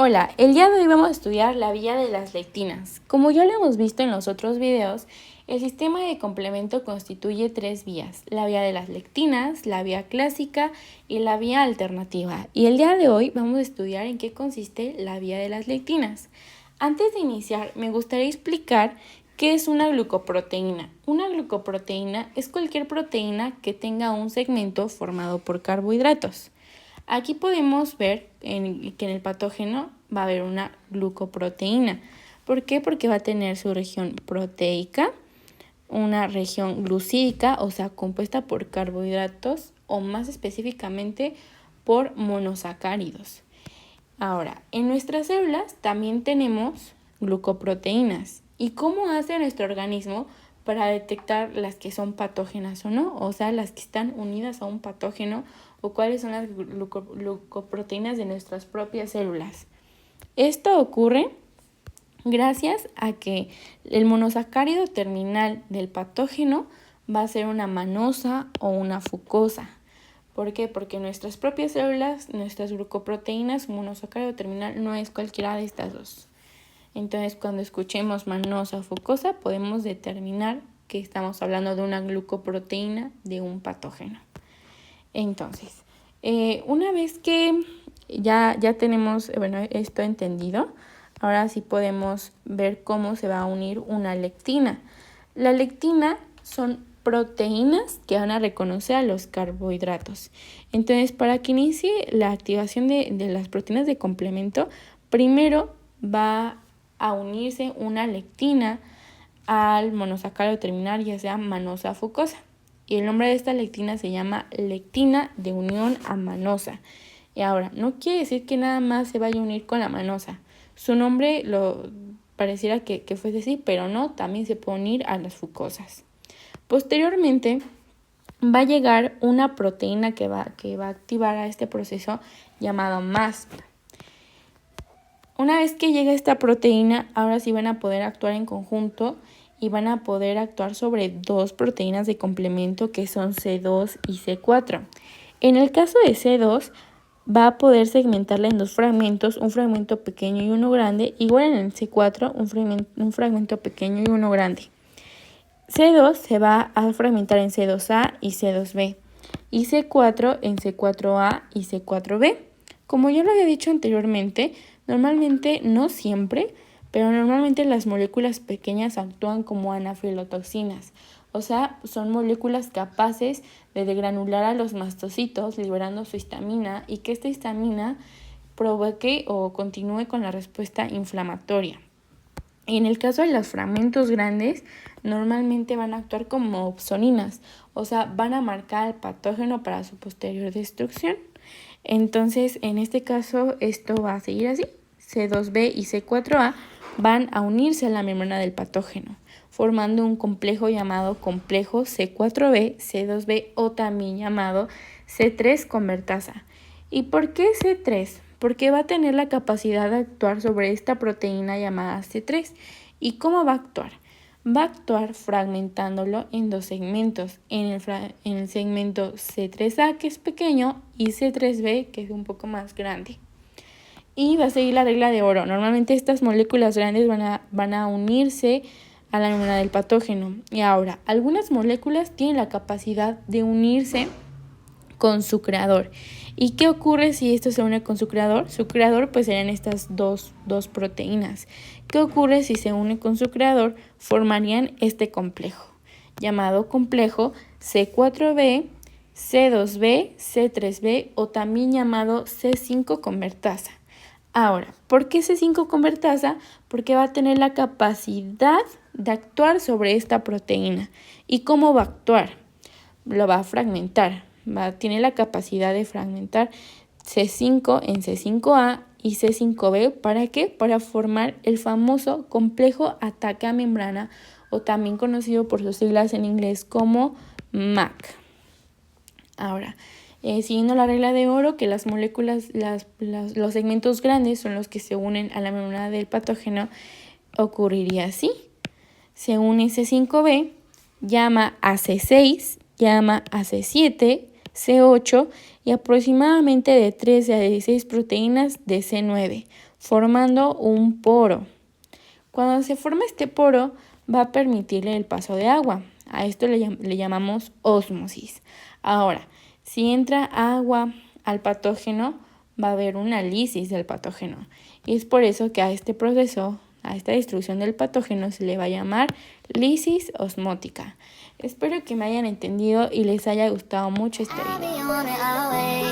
Hola, el día de hoy vamos a estudiar la vía de las lectinas. Como ya lo hemos visto en los otros videos, el sistema de complemento constituye tres vías: la vía de las lectinas, la vía clásica y la vía alternativa. Y el día de hoy vamos a estudiar en qué consiste la vía de las lectinas. Antes de iniciar, me gustaría explicar qué es una glucoproteína. Una glucoproteína es cualquier proteína que tenga un segmento formado por carbohidratos. Aquí podemos ver que en el patógeno va a haber una glucoproteína. ¿Por qué? Porque va a tener su región proteica, una región glucídica, o sea, compuesta por carbohidratos o más específicamente por monosacáridos. Ahora, en nuestras células también tenemos glucoproteínas. ¿Y cómo hace nuestro organismo para detectar las que son patógenas o no? O sea, las que están unidas a un patógeno, o cuáles son las glucoproteínas de nuestras propias células. Esto ocurre gracias a que el monosacárido terminal del patógeno va a ser una manosa o una fucosa. ¿Por qué? Porque nuestras propias células, nuestras glucoproteínas, su monosacárido terminal no es cualquiera de estas dos. Entonces, cuando escuchemos manosa o fucosa, podemos determinar que estamos hablando de una glucoproteína de un patógeno. Entonces, una vez que ya tenemos esto entendido, ahora sí podemos ver cómo se va a unir una lectina. La lectina son proteínas que van a reconocer a los carbohidratos. Entonces, para que inicie la activación de las proteínas de complemento, primero va a unirse una lectina al monosacárido terminal, ya sea manosa o fucosa. Y el nombre de esta lectina se llama lectina de unión a manosa. Y ahora, no quiere decir que nada más se vaya a unir con la manosa. Su nombre pareciera que fuese así, pero no, también se puede unir a las fucosas. Posteriormente, va a llegar una proteína que va a activar a este proceso llamado MASP. Una vez que llega esta proteína, ahora sí van a poder actuar en conjunto y van a poder actuar sobre dos proteínas de complemento que son C2 y C4. En el caso de C2, va a poder segmentarla en dos fragmentos, un fragmento pequeño y uno grande, igual en el C4, un fragmento pequeño y uno grande. C2 se va a fragmentar en C2A y C2B, y C4 en C4A y C4B. Como ya lo había dicho anteriormente, normalmente, no siempre, pero normalmente las moléculas pequeñas actúan como anafilotoxinas, o sea, son moléculas capaces de degranular a los mastocitos liberando su histamina y que esta histamina provoque o continúe con la respuesta inflamatoria. Y en el caso de los fragmentos grandes, normalmente van a actuar como opsoninas, o sea, van a marcar al patógeno para su posterior destrucción. Entonces, en este caso, esto va a seguir así. C2B y C4A van a unirse a la membrana del patógeno, formando un complejo llamado complejo C4B, C2B o también llamado C3 convertasa. ¿Y por qué C3? Porque va a tener la capacidad de actuar sobre esta proteína llamada C3. ¿Y cómo va a actuar? Va a actuar fragmentándolo en dos segmentos, en el segmento C3A, que es pequeño, y C3B, que es un poco más grande. Y va a seguir la regla de oro. Normalmente estas moléculas grandes van a unirse a la membrana del patógeno. Y ahora, algunas moléculas tienen la capacidad de unirse con su creador. ¿Y qué ocurre si esto se une con su creador? Su creador pues serían estas dos proteínas. ¿Qué ocurre si se une con su creador? Formarían este complejo, llamado complejo C4B, C2B, C3B o también llamado C5 convertasa. Ahora, ¿por qué C5 convertasa? Porque va a tener la capacidad de actuar sobre esta proteína. ¿Y cómo va a actuar? Lo va a fragmentar. Tiene la capacidad de fragmentar C5 en C5A y C5B. ¿Para qué? Para formar el famoso complejo ataque a membrana, o también conocido por sus siglas en inglés como MAC. Ahora, siguiendo la regla de oro, que las moléculas, los segmentos grandes son los que se unen a la membrana del patógeno, ocurriría así. Se une C5B, llama a C6, llama a C7, C8 y aproximadamente de 13 a 16 proteínas de C9, formando un poro. Cuando se forma este poro, va a permitirle el paso de agua. A esto le llamamos ósmosis. Ahora, si entra agua al patógeno, va a haber una lisis del patógeno. Y es por eso que a este proceso, a esta destrucción del patógeno, se le va a llamar lisis osmótica. Espero que me hayan entendido y les haya gustado mucho este video.